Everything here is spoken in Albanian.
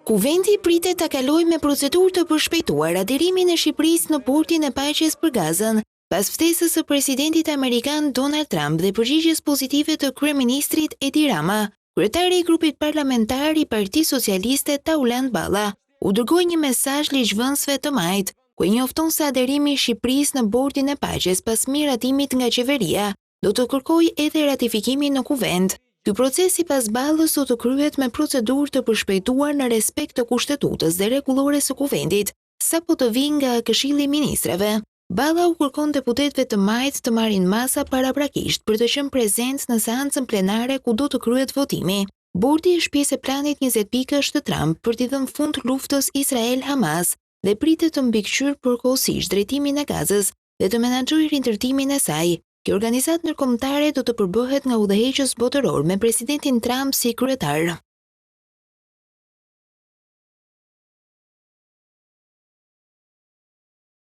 Kuventi pritet ta kalojë me procedurë të përshpejtuar adherimin e Shqipërisë në Bordin e Paqes për Gazën, pas ftesës së presidentit amerikan Donald Trump dhe përgjigjes pozitive të kryeministrit Edi Rama. Kryetari i grupit parlamentar i Partisë Socialiste Tauland Balla u dërgoi një mesazh ligjvënësve të majt, ku i njofton se adherimi i Shqipërisë në Bordin e Paqes pas miratimit nga qeveria do të kërkojë edhe ratifikimin në Kuvend. Ky proces sipas Ballës do të kryhet me procedurë të përshpejtuar në respekt të kushtetutës dhe rregullore së Kuvendit, sapo të vijë nga Këshilli i Ministrave. Balla u kërkon deputetëve të majt të marrin masa paraprakisht për të qenë prezent në seancën plenare ku do të kryhet votimi. Bordi është pjesë e planit 20 pikësh të Trump për t'i dhënë fund luftës Israel-Hamas dhe pritet të mbikëqyrë përkohësisht drejtimin e Gazës dhe të menaxhojë rindërtimin e saj. Kjo organizatë ndërkombëtare do të përbëhet nga udhëheqës botëror me presidentin Trump si kryetar.